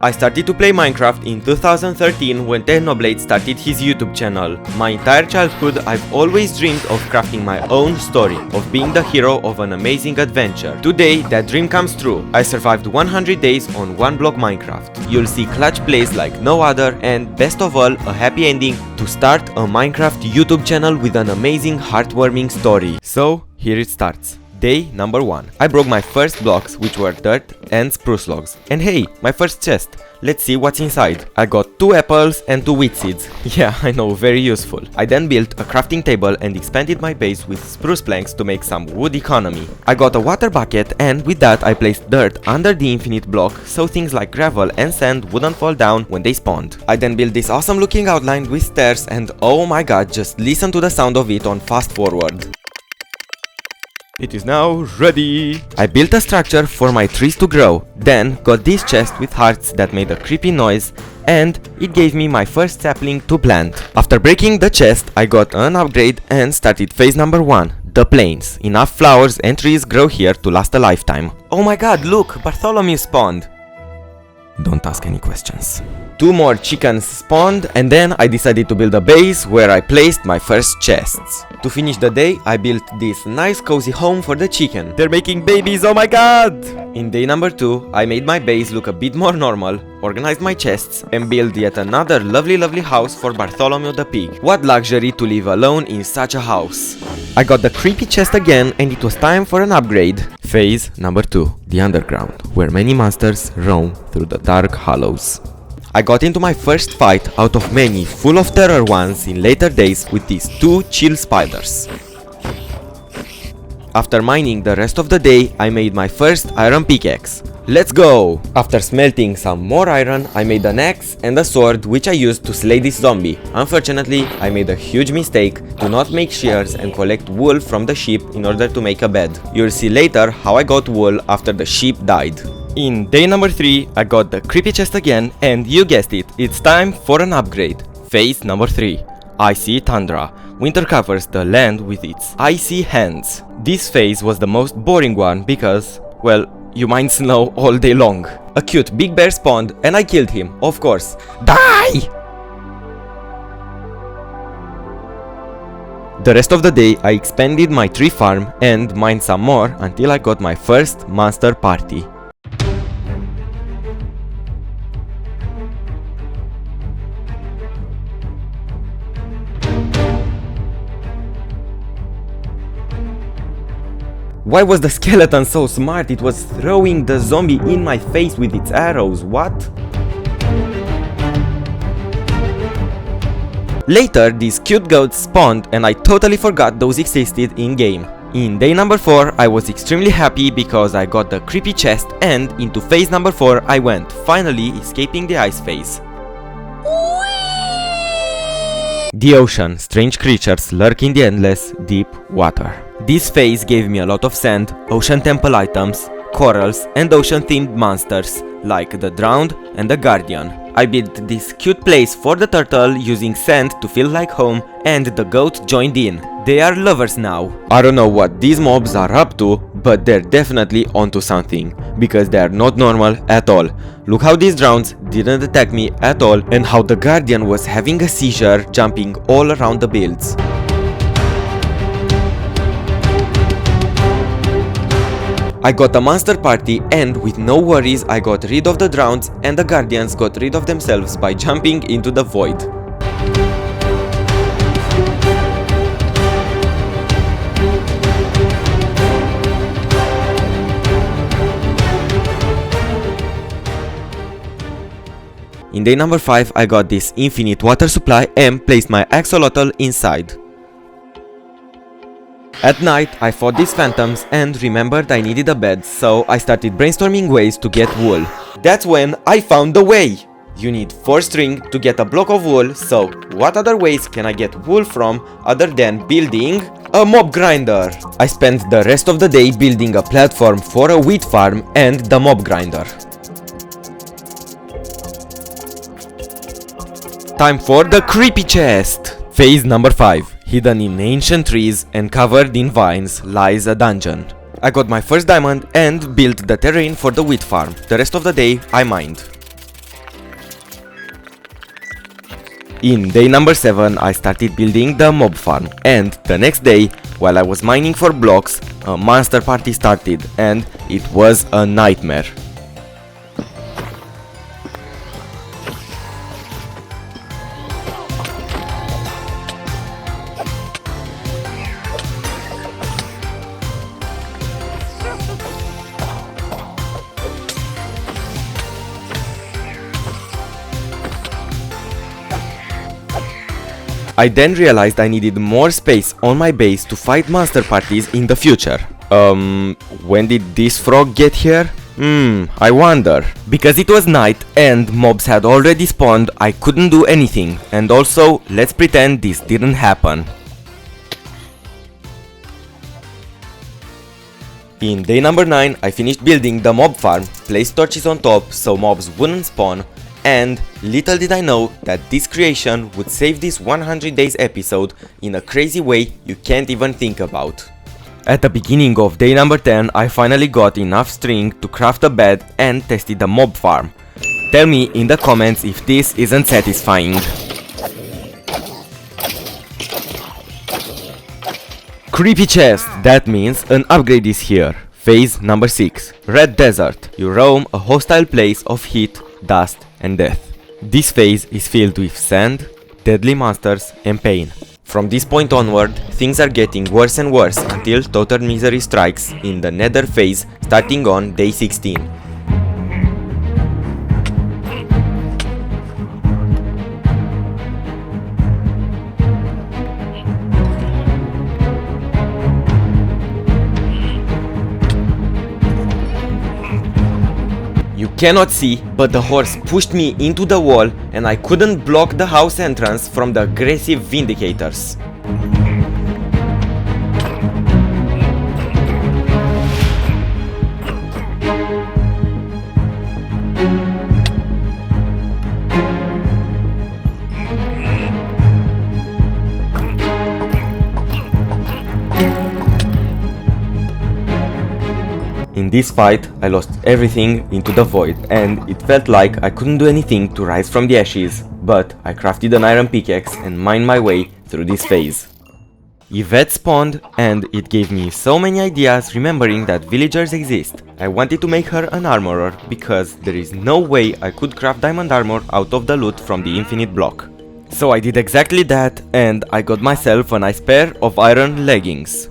I started to play Minecraft in 2013 when Technoblade started his YouTube channel. My entire childhood I've always dreamed of crafting my own story, of being the hero of an amazing adventure. Today that dream comes true. I survived 100 days on one block Minecraft. You'll see clutch plays like no other and best of all a happy ending to start a Minecraft YouTube channel with an amazing heartwarming story. So here it starts. Day number 1. I broke my first blocks, which were dirt and spruce logs. And hey, my first chest. Let's see what's inside. I got 2 apples and 2 wheat seeds. Yeah, I know, very useful. I then built a crafting table and expanded my base with spruce planks to make some wood economy. I got a water bucket and with that I placed dirt under the infinite block so things like gravel and sand wouldn't fall down when they spawned. I then built this awesome looking outline with stairs and oh my god, just listen to the sound of it on fast forward. It is now ready! I built a structure for my trees to grow, then got this chest with hearts that made a creepy noise and it gave me my first sapling to plant. After breaking the chest, I got an upgrade and started phase number 1, the plains. Enough flowers and trees grow here to last a lifetime. Oh my god, look! Bartholomew spawned! Don't ask any questions. 2 more chickens spawned and then I decided to build a base where I placed my first chests. To finish the day, I built this nice cozy home for the chicken. They're making babies, oh my god! In day number 2, I made my base look a bit more normal, organized my chests and built yet another lovely house for Bartholomew the pig. What luxury to live alone in such a house. I got the creepy chest again and it was time for an upgrade. Phase number 2, the underground, where many monsters roam through the dark hollows. I got into my first fight out of many full of terror ones in later days with these 2 chill spiders. After mining the rest of the day, I made my first iron pickaxe. Let's go! After smelting some more iron, I made an axe and a sword which I used to slay this zombie. Unfortunately, I made a huge mistake to not make shears and collect wool from the sheep in order to make a bed. You'll see later how I got wool after the sheep died. In day number 3, I got the creepy chest again and you guessed it, it's time for an upgrade. Phase number 3. Icy Tundra. Winter covers the land with its icy hands. This phase was the most boring one because, well, you mine snow all day long. A cute big bear spawned and I killed him, of course. Die! The rest of the day I expanded my tree farm and mined some more until I got my first monster party. Why was the skeleton so smart? It was throwing the zombie in my face with its arrows, what? Later, these cute goats spawned and I totally forgot those existed in-game. In day number 4, I was extremely happy because I got the creepy chest and into phase number 4 I went, finally escaping the ice phase. The ocean, strange creatures lurk in the endless, deep water. This phase gave me a lot of sand, ocean temple items, corals and ocean themed monsters like the drowned and the guardian. I built this cute place for the turtle using sand to feel like home and the goat joined in. They are lovers now. I don't know what these mobs are up to, but they're definitely onto something, because they are not normal at all. Look how these drowns didn't attack me at all and how the guardian was having a seizure jumping all around the builds. I got a monster party and with no worries I got rid of the drowns and the guardians got rid of themselves by jumping into the void. In day number 5 I got this infinite water supply and placed my axolotl inside. At night, I fought these phantoms and remembered I needed a bed, so I started brainstorming ways to get wool. That's when I found the way! You need 4 string to get a block of wool, so what other ways can I get wool from other than building a mob grinder? I spent the rest of the day building a platform for a wheat farm and the mob grinder. Time for the creepy chest! Phase number 5. Hidden in ancient trees and covered in vines lies a dungeon. I got my first diamond and built the terrain for the wheat farm. The rest of the day I mined. In day number 7, I started building the mob farm, and the next day, while I was mining for blocks, a monster party started, and it was a nightmare. I then realized I needed more space on my base to fight monster parties in the future. When did this frog get here? I wonder. Because it was night and mobs had already spawned, I couldn't do anything. And also, let's pretend this didn't happen. In day number 9, I finished building the mob farm, placed torches on top so mobs wouldn't spawn, and little did I know that this creation would save this 100 days episode in a crazy way you can't even think about. At the beginning of day number 10, I finally got enough string to craft a bed and tested the mob farm. Tell me in the comments if this isn't satisfying. Creepy chest! That means an upgrade is here. Phase number 6. Red Desert. You roam a hostile place of heat, dust and death. This phase is filled with sand, deadly monsters and pain. From this point onward, things are getting worse and worse until total misery strikes in the Nether phase starting on day 16. You cannot see, but the horse pushed me into the wall and I couldn't block the house entrance from the aggressive vindicators. In this fight, I lost everything into the void, and it felt like I couldn't do anything to rise from the ashes, but I crafted an iron pickaxe and mined my way through this phase. Yvette spawned, and it gave me so many ideas remembering that villagers exist. I wanted to make her an armorer, because there is no way I could craft diamond armor out of the loot from the infinite block. So I did exactly that, and I got myself a nice pair of iron leggings.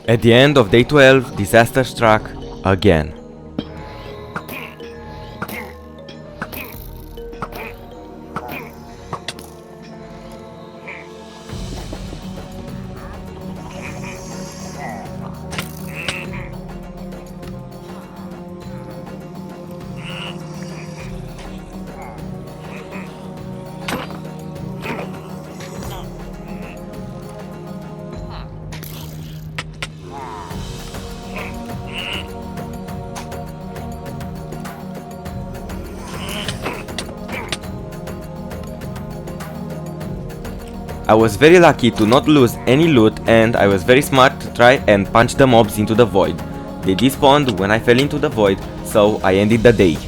At the end of day 12, disaster struck again. I was very lucky to not lose any loot, and I was very smart to try and punch the mobs into the void. They despawned when I fell into the void, so I ended the day.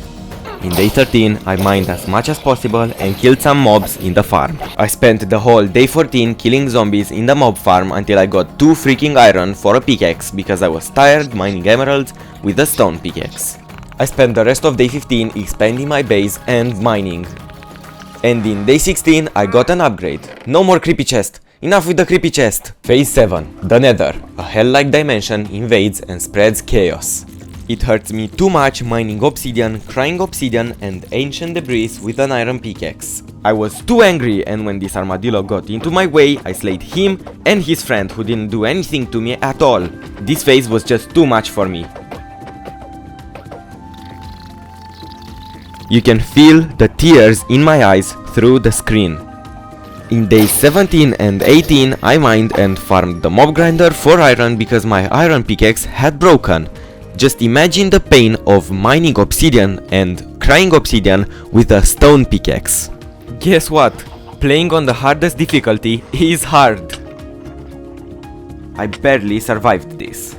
In day 13, I mined as much as possible and killed some mobs in the farm. I spent the whole day 14 killing zombies in the mob farm until I got 2 freaking iron for a pickaxe because I was tired mining emeralds with a stone pickaxe. I spent the rest of day 15 expanding my base and mining. And in day 16, I got an upgrade. No more creepy chest. Enough with the creepy chest. Phase 7. The Nether. A hell-like dimension invades and spreads chaos. It hurts me too much mining obsidian, crying obsidian and ancient debris with an iron pickaxe. I was too angry, and when this armadillo got into my way, I slayed him and his friend who didn't do anything to me at all. This phase was just too much for me. You can feel the tears in my eyes through the screen. In days 17 and 18, I mined and farmed the mob grinder for iron because my iron pickaxe had broken. Just imagine the pain of mining obsidian and crying obsidian with a stone pickaxe. Guess what? Playing on the hardest difficulty is hard. I barely survived this.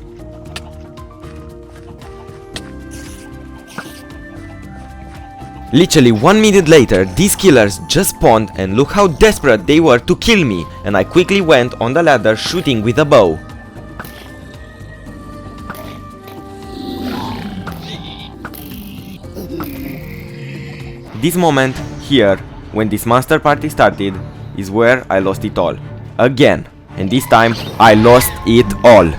Literally 1 minute later, these killers just spawned and look how desperate they were to kill me, and I quickly went on the ladder shooting with a bow. This moment, here, when this monster party started, is where I lost it all. Again. And this time, I lost it all.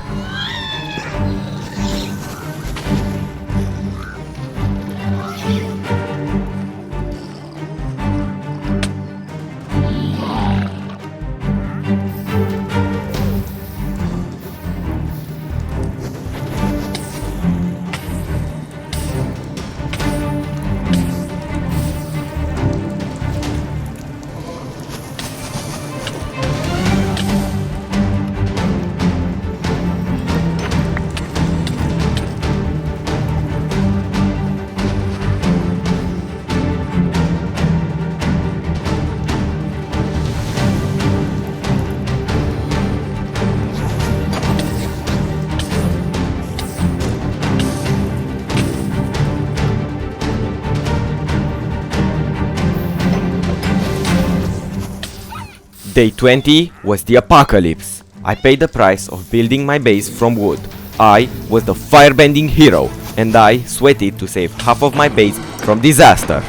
Day 20 was the apocalypse. I paid the price of building my base from wood. I was the firebending hero, and I sweated to save half of my base from disaster.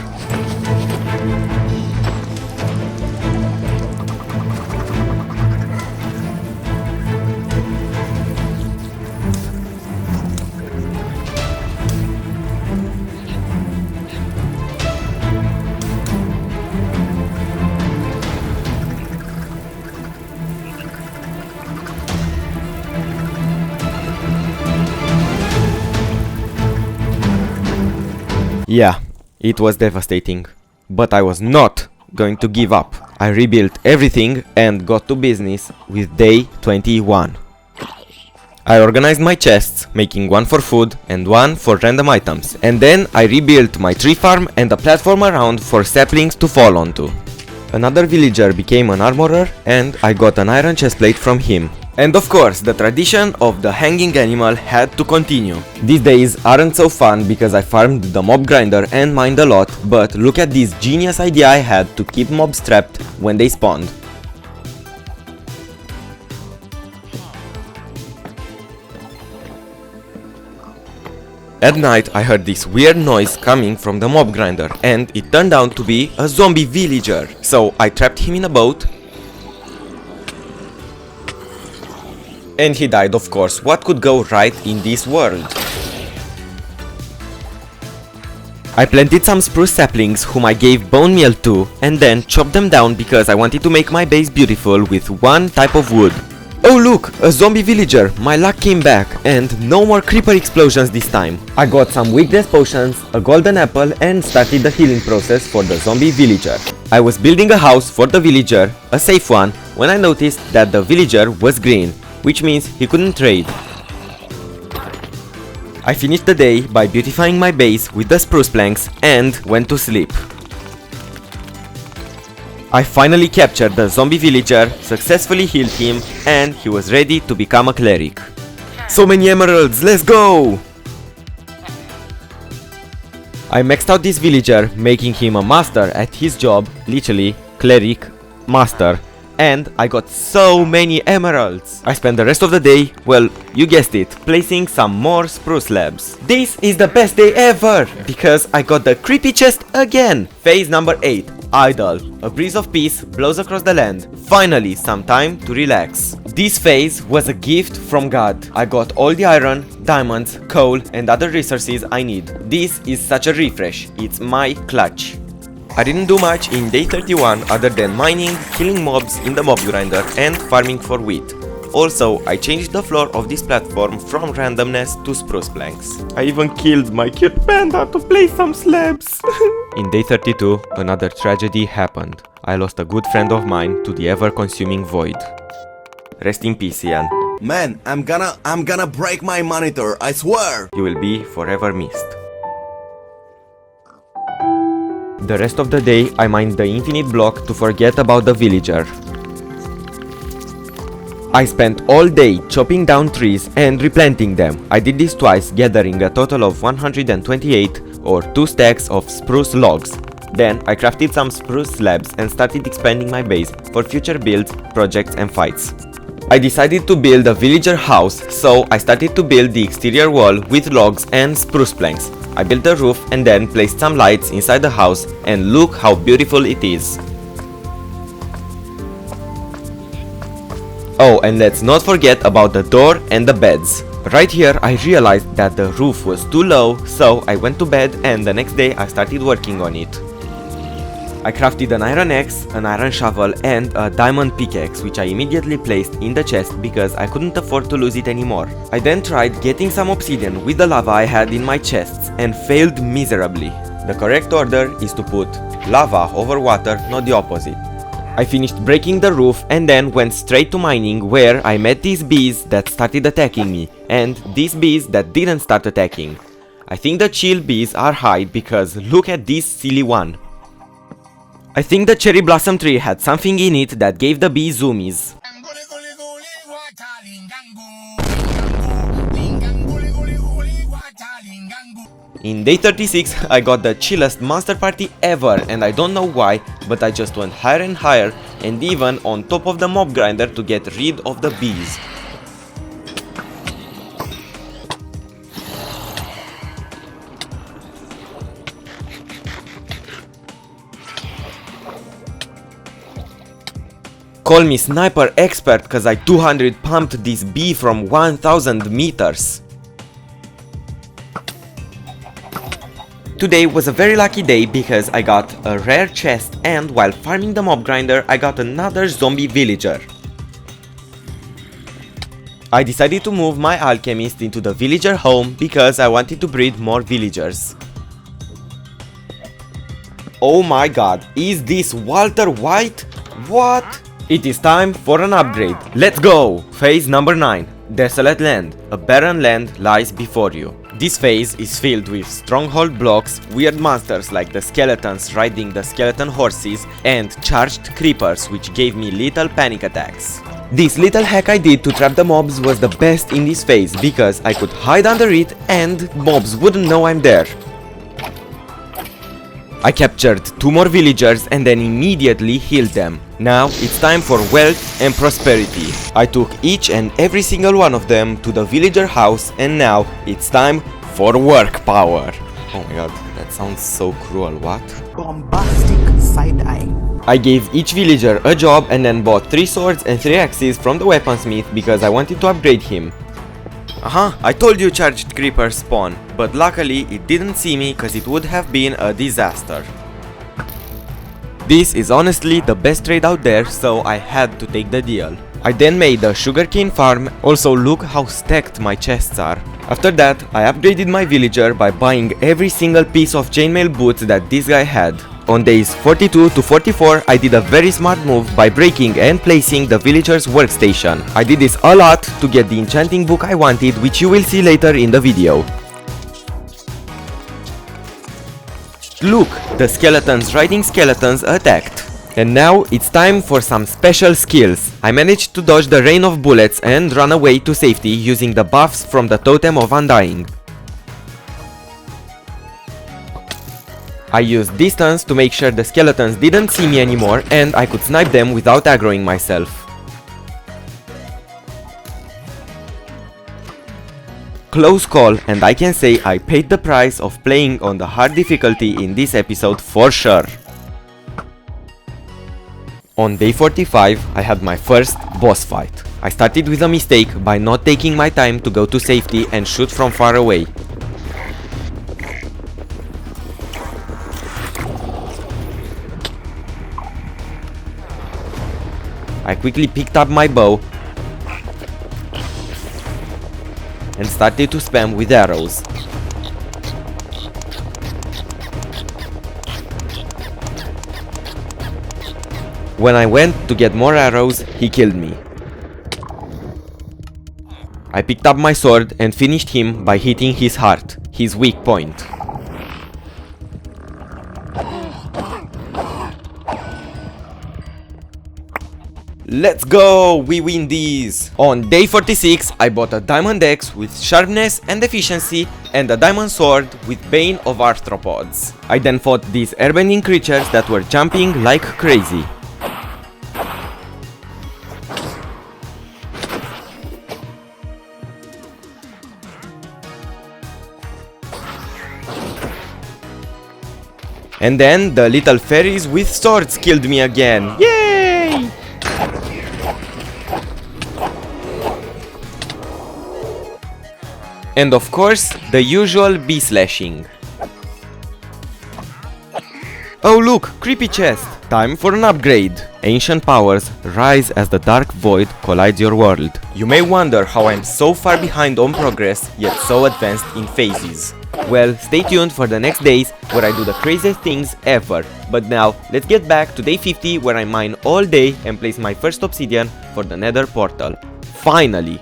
Yeah, it was devastating, but I was not going to give up. I rebuilt everything and got to business with day 21. I organized my chests, making one for food and one for random items, and then I rebuilt my tree farm and a platform around for saplings to fall onto. Another villager became an armorer and I got an iron chestplate from him. And of course, the tradition of the hanging animal had to continue. These days aren't so fun because I farmed the mob grinder and mined a lot, but look at this genius idea I had to keep mobs trapped when they spawned. At night I heard this weird noise coming from the mob grinder, and it turned out to be a zombie villager. So I trapped him in a boat. And he died, of course. What could go right in this world? I planted some spruce saplings whom I gave bone meal to, and then chopped them down because I wanted to make my base beautiful with one type of wood. Oh look, a zombie villager, my luck came back, and no more creeper explosions this time. I got some weakness potions, a golden apple, and started the healing process for the zombie villager. I was building a house for the villager, a safe one, when I noticed that the villager was green, which means he couldn't trade. I finished the day by beautifying my base with the spruce planks and went to sleep. I finally captured the zombie villager, successfully healed him, and he was ready to become a cleric. So many emeralds, let's go! I maxed out this villager, making him a master at his job, literally, cleric, master, and I got so many emeralds. I spent the rest of the day, well, you guessed it, placing some more spruce slabs. This is the best day ever, because I got the creepy chest again. Phase number 8. Idle. A breeze of peace blows across the land. Finally, some time to relax. This phase was a gift from God. I got all the iron, diamonds, coal, and other resources I need. This is such a refresh. It's my clutch. I didn't do much in day 31 other than mining, killing mobs in the mob grinder, and farming for wheat. Also, I changed the floor of this platform from randomness to spruce planks. I even killed my cute panda to place some slabs. In day 32, another tragedy happened. I lost a good friend of mine to the ever-consuming void. Rest in peace, Ian. Man, I'm gonna break my monitor, I swear! You will be forever missed. The rest of the day, I mined the infinite block to forget about the villager. I spent all day chopping down trees and replanting them. I did this twice, gathering a total of 128, or 2 stacks of spruce logs. Then I crafted some spruce slabs and started expanding my base for future builds, projects and fights. I decided to build a villager house, so I started to build the exterior wall with logs and spruce planks. I built the roof and then placed some lights inside the house, and look how beautiful it is. Oh, and let's not forget about the door and the beds. Right here I realized that the roof was too low, so I went to bed and the next day I started working on it. I crafted an iron axe, an iron shovel and a diamond pickaxe, which I immediately placed in the chest because I couldn't afford to lose it anymore. I then tried getting some obsidian with the lava I had in my chests and failed miserably. The correct order is to put lava over water, not the opposite. I finished breaking the roof and then went straight to mining, where I met these bees that started attacking me and these bees that didn't start attacking. I think the chill bees are hide because look at this silly one. I think the cherry blossom tree had something in it that gave the bee zoomies. In day 36 I got the chillest monster party ever, and I don't know why, but I just went higher and higher and even on top of the mob grinder to get rid of the bees. Call me sniper expert cause I 200 pumped this bee from 1000 meters. Today was a very lucky day because I got a rare chest, and while farming the mob grinder I got another zombie villager. I decided to move my alchemist into the villager home because I wanted to breed more villagers. Oh my god, is this Walter White? What? It is time for an upgrade. Let's go! Phase number 9. Desolate land. A barren land lies before you. This phase is filled with stronghold blocks, weird monsters like the skeletons riding the skeleton horses, and charged creepers which gave me little panic attacks. This little hack I did to trap the mobs was the best in this phase because I could hide under it and mobs wouldn't know I'm there. I captured 2 more villagers and then immediately healed them. Now it's time for wealth and prosperity. I took each and every single one of them to the villager house, and now it's time for work power. Oh my god, that sounds so cruel, what? Bombastic side-eye. I gave each villager a job and then bought 3 swords and 3 axes from the weaponsmith because I wanted to upgrade him. I told you charged creepers spawn, but luckily it didn't see me cause it would have been a disaster. This is honestly the best trade out there, so I had to take the deal. I then made a sugarcane farm, also look how stacked my chests are. After that, I upgraded my villager by buying every single piece of chainmail boots that this guy had. On days 42 to 44, I did a very smart move by breaking and placing the villager's workstation. I did this a lot to get the enchanting book I wanted, which you will see later in the video. Look, the skeletons riding skeletons attacked. And now it's time for some special skills. I managed to dodge the rain of bullets and run away to safety using the buffs from the Totem of Undying. I used distance to make sure the skeletons didn't see me anymore and I could snipe them without aggroing myself. Close call, and I can say I paid the price of playing on the hard difficulty in this episode for sure. On day 45, I had my first boss fight. I started with a mistake by not taking my time to go to safety and shoot from far away. I quickly picked up my bow and started to spam with arrows. When I went to get more arrows, he killed me. I picked up my sword and finished him by hitting his heart, his weak point. Let's go! We win these! On day 46, I bought a diamond axe with sharpness and efficiency and a diamond sword with bane of arthropods. I then fought these airbending creatures that were jumping like crazy. And then the little fairies with swords killed me again. Yay! And of course, the usual bee slashing. Oh look, creepy chest! Time for an upgrade! Ancient powers rise as the dark void collides your world. You may wonder how I'm so far behind on progress, yet so advanced in phases. Well, stay tuned for the next days where I do the craziest things ever. But now, let's get back to day 50 where I mine all day and place my first obsidian for the Nether portal. Finally!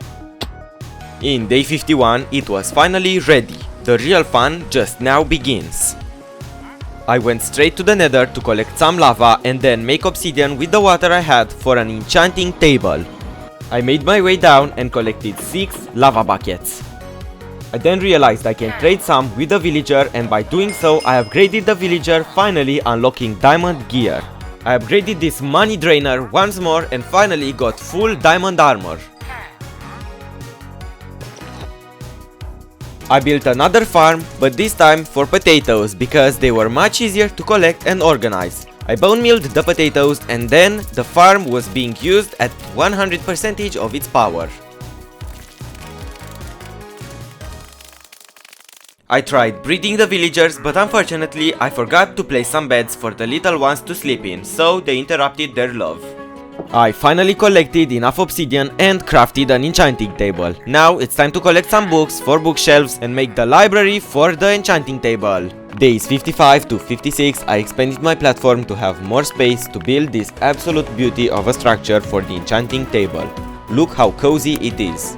In day 51, it was finally ready. The real fun just now begins. I went straight to the Nether to collect some lava and then make obsidian with the water I had for an enchanting table. I made my way down and collected 6 lava buckets. I then realized I can trade some with the villager, and by doing so I upgraded the villager, finally unlocking diamond gear. I upgraded this money drainer once more and finally got full diamond armor. I built another farm, but this time for potatoes because they were much easier to collect and organize. I bone milled the potatoes and then the farm was being used at 100% of its power. I tried breeding the villagers, but unfortunately I forgot to place some beds for the little ones to sleep in, so they interrupted their love. I finally collected enough obsidian and crafted an enchanting table. Now it's time to collect some books for bookshelves and make the library for the enchanting table. Days 55 to 56 I expanded my platform to have more space to build this absolute beauty of a structure for the enchanting table. Look how cozy it is.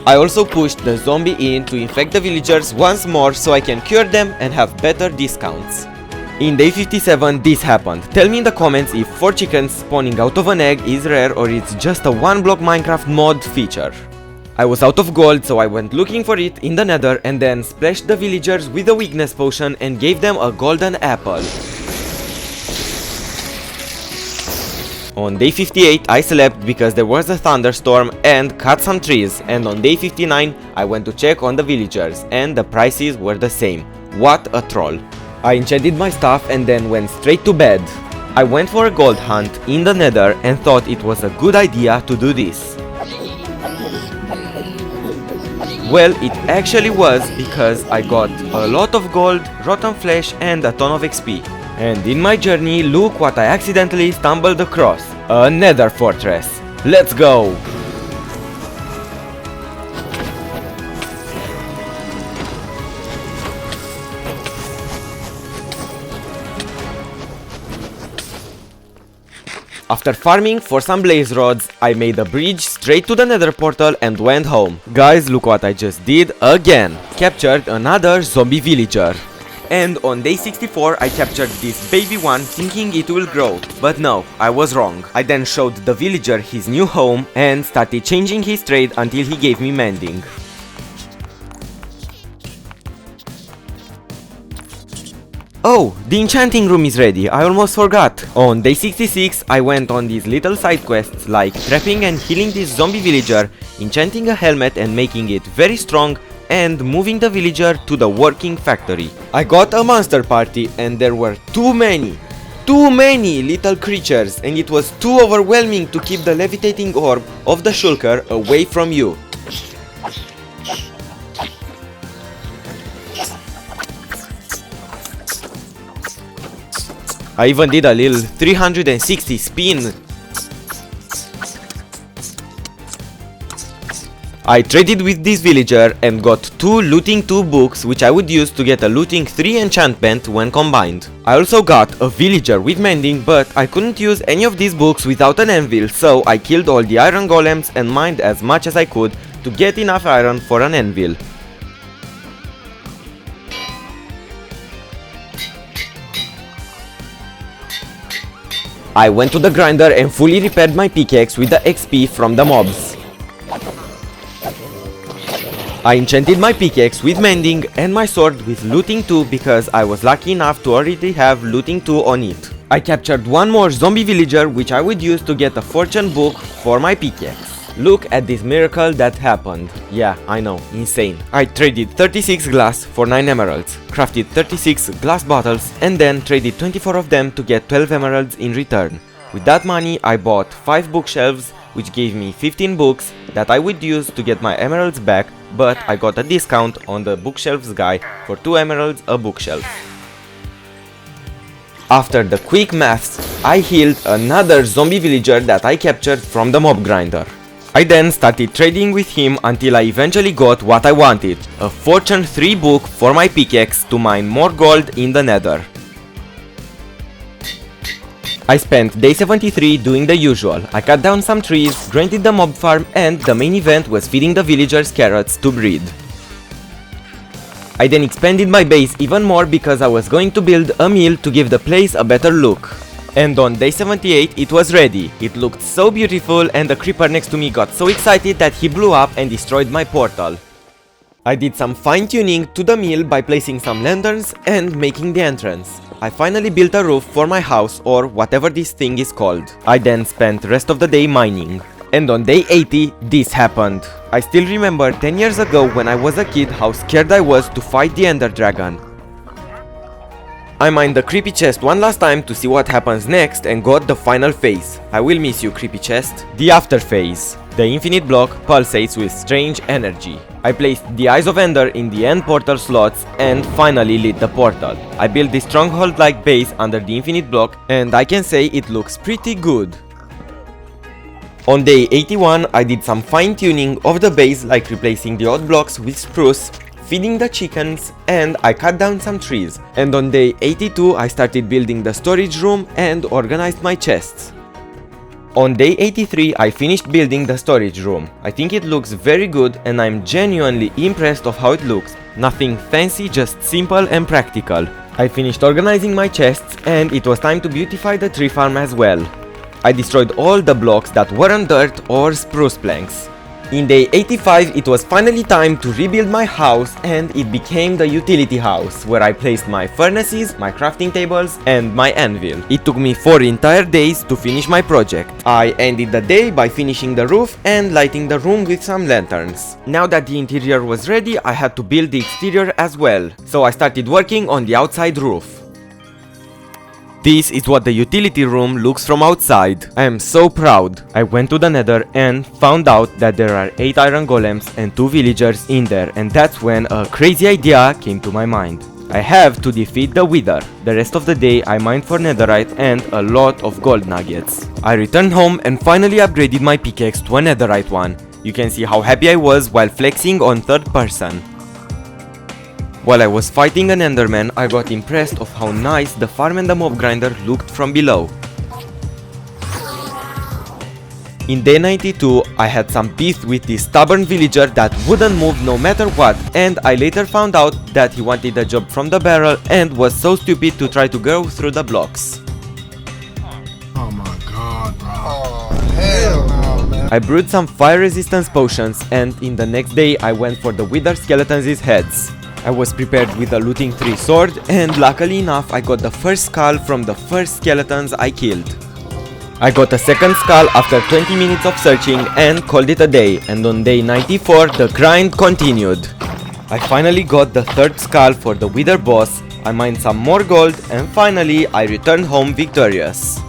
I also pushed the zombie in to infect the villagers once more so I can cure them and have better discounts. In day 57 this happened. Tell me in the comments if 4 chickens spawning out of an egg is rare or it's just a 1-block Minecraft mod feature. I was out of gold, so I went looking for it in the Nether and then splashed the villagers with a weakness potion and gave them a golden apple. On day 58 I slept because there was a thunderstorm and cut some trees, and on day 59 I went to check on the villagers and the prices were the same. What a troll. I enchanted my stuff and then went straight to bed. I went for a gold hunt in the Nether and thought it was a good idea to do this. Well, it actually was, because I got a lot of gold, rotten flesh and a ton of XP. And in my journey, look what I accidentally stumbled across. A Nether fortress. Let's go! After farming for some blaze rods, I made a bridge straight to the Nether portal and went home. Guys, look what I just did again. Captured another zombie villager. And on day 64 I captured this baby one thinking it will grow, but no, I was wrong. I then showed the villager his new home and started changing his trade until he gave me mending. Oh, the enchanting room is ready, I almost forgot. On day 66 I went on these little side quests like trapping and healing this zombie villager, enchanting a helmet and making it very strong, and moving the villager to the working factory. I got a monster party and there were too many little creatures, and it was too overwhelming to keep the levitating orb of the shulker away from you. I even did a little 360 spin. I traded with this villager and got 2 looting 2 books, which I would use to get a looting 3 enchantment when combined. I also got a villager with mending, but I couldn't use any of these books without an anvil, so I killed all the iron golems and mined as much as I could to get enough iron for an anvil. I went to the grinder and fully repaired my pickaxe with the XP from the mobs. I enchanted my pickaxe with mending and my sword with looting 2 because I was lucky enough to already have looting 2 on it. I captured one more zombie villager which I would use to get a fortune book for my pickaxe. Look at this miracle that happened. Yeah, I know, insane. I traded 36 glass for 9 emeralds, crafted 36 glass bottles and then traded 24 of them to get 12 emeralds in return. With that money I bought 5 bookshelves which gave me 15 books that I would use to get my emeralds back, but I got a discount on the bookshelves guy for 2 emeralds a bookshelf. After the quick maths, I healed another zombie villager that I captured from the mob grinder. I then started trading with him until I eventually got what I wanted, a Fortune 3 book for my pickaxe to mine more gold in the Nether. I spent day 73 doing the usual. I cut down some trees, grinded the mob farm, and the main event was feeding the villagers carrots to breed. I then expanded my base even more because I was going to build a mill to give the place a better look. And on day 78 it was ready. It looked so beautiful and the creeper next to me got so excited that he blew up and destroyed my portal. I did some fine tuning to the mill by placing some lanterns and making the entrance. I finally built a roof for my house or whatever this thing is called. I then spent the rest of the day mining. And on day 80 this happened. I still remember 10 years ago when I was a kid how scared I was to fight the Ender Dragon. I mined the creepy chest one last time to see what happens next and got the final phase. I will miss you, creepy chest. The after phase. The infinite block pulsates with strange energy. I placed the Eyes of Ender in the end portal slots and finally lit the portal. I built this stronghold-like base under the infinite block and I can say it looks pretty good. On day 81 I did some fine tuning of the base, like replacing the odd blocks with spruce, feeding the chickens, and I cut down some trees. And on day 82 I started building the storage room and organized my chests. On day 83 I finished building the storage room. I think it looks very good and I'm genuinely impressed of how it looks. Nothing fancy, just simple and practical. I finished organizing my chests and it was time to beautify the tree farm as well. I destroyed all the blocks that weren't dirt or spruce planks. In day 85 it was finally time to rebuild my house and it became the utility house, where I placed my furnaces, my crafting tables and my anvil. It took me 4 entire days to finish my project. I ended the day by finishing the roof and lighting the room with some lanterns. Now that the interior was ready, I had to build the exterior as well, so I started working on the outside roof. This is what the utility room looks from outside. I am so proud. I went to the Nether and found out that there are 8 iron golems and 2 villagers in there, and that's when a crazy idea came to my mind. I have to defeat the Wither. The rest of the day I mined for netherite and a lot of gold nuggets. I returned home and finally upgraded my pickaxe to a netherite one. You can see how happy I was while flexing on third person. While I was fighting an enderman, I got impressed of how nice the farm and the mob grinder looked from below. In day 92, I had some beef with this stubborn villager that wouldn't move no matter what, and I later found out that he wanted a job from the barrel and was so stupid to try to go through the blocks. Oh my god, bro. Oh, hell no, man. I brewed some fire resistance potions and in the next day I went for the wither skeletons' heads. I was prepared with a looting 3 sword and luckily enough I got the first skull from the first skeletons I killed. I got a second skull after 20 minutes of searching and called it a day, and on day 94 the grind continued. I finally got the third skull for the wither boss, I mined some more gold and finally I returned home victorious.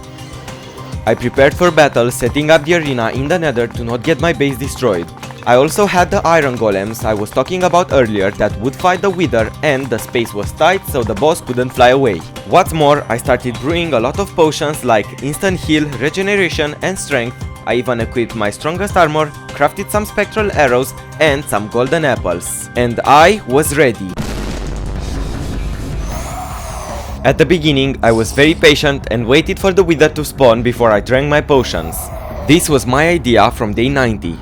I prepared for battle, setting up the arena in the Nether to not get my base destroyed. I also had the iron golems I was talking about earlier that would fight the wither, and the space was tight so the boss couldn't fly away. What's more, I started brewing a lot of potions like instant heal, regeneration and strength. I even equipped my strongest armor, crafted some spectral arrows and some golden apples. And I was ready. At the beginning I was very patient and waited for the wither to spawn before I drank my potions. This was my idea from day 90.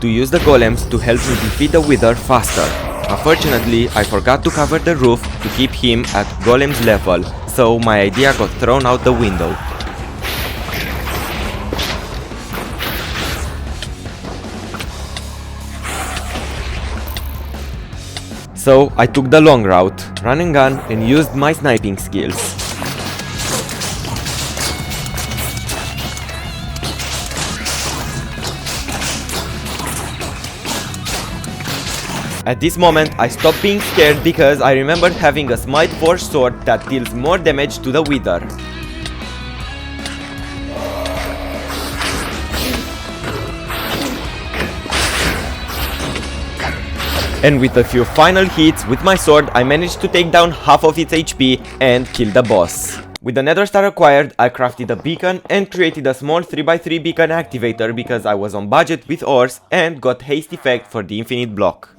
To use the golems to help me defeat the wither faster. Unfortunately, I forgot to cover the roof to keep him at golem's level, so my idea got thrown out the window. So I took the long route, run and gun, and used my sniping skills. At this moment, I stopped being scared because I remembered having a Smite Forge sword that deals more damage to the Wither. And with a few final hits with my sword, I managed to take down half of its HP and kill the boss. With the Nether star acquired, I crafted a beacon and created a small 3x3 beacon activator because I was on budget with ores and got haste effect for the infinite block.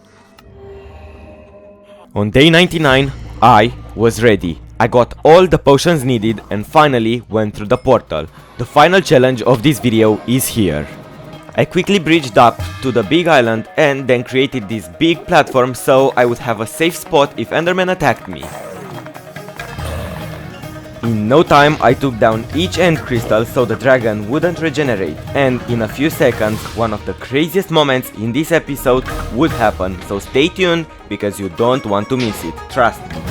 On day 99, I was ready. I got all the potions needed and finally went through the portal. The final challenge of this video is here. I quickly bridged up to the big island and then created this big platform so I would have a safe spot if Enderman attacked me. In no time I took down each end crystal so the dragon wouldn't regenerate, and in a few seconds one of the craziest moments in this episode would happen, so stay tuned because you don't want to miss it, trust me.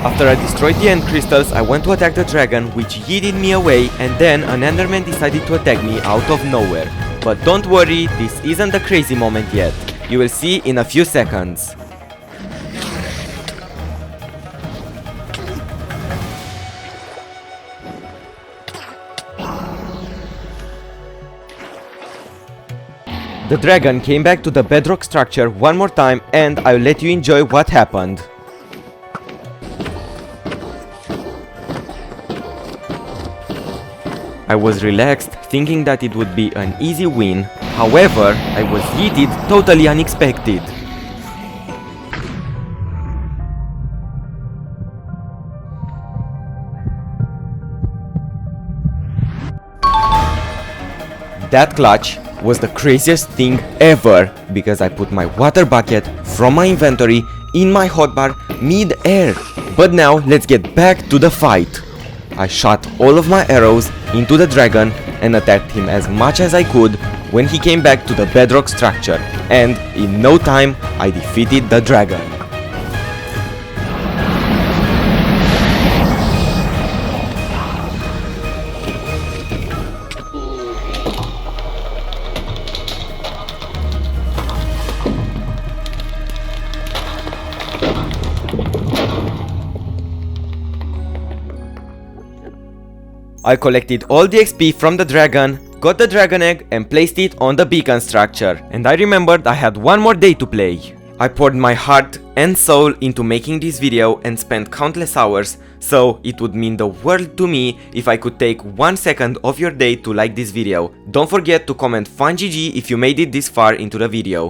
After I destroyed the end crystals, I went to attack the dragon, which yeeted me away, and then an enderman decided to attack me out of nowhere. But don't worry, this isn't the crazy moment yet. You will see in a few seconds. The dragon came back to the bedrock structure one more time, and I'll let you enjoy what happened. I was relaxed, thinking that it would be an easy win. However, I was yeeted totally unexpected. That clutch was the craziest thing ever because I put my water bucket from my inventory in my hotbar mid-air. But now let's get back to the fight. I shot all of my arrows into the dragon and attacked him as much as I could when he came back to the bedrock structure, and in no time I defeated the dragon. I collected all the XP from the dragon, got the dragon egg and placed it on the beacon structure, and I remembered I had one more day to play. I poured my heart and soul into making this video and spent countless hours, so it would mean the world to me if I could take 1 second of your day to like this video. Don't forget to comment FunGG if you made it this far into the video.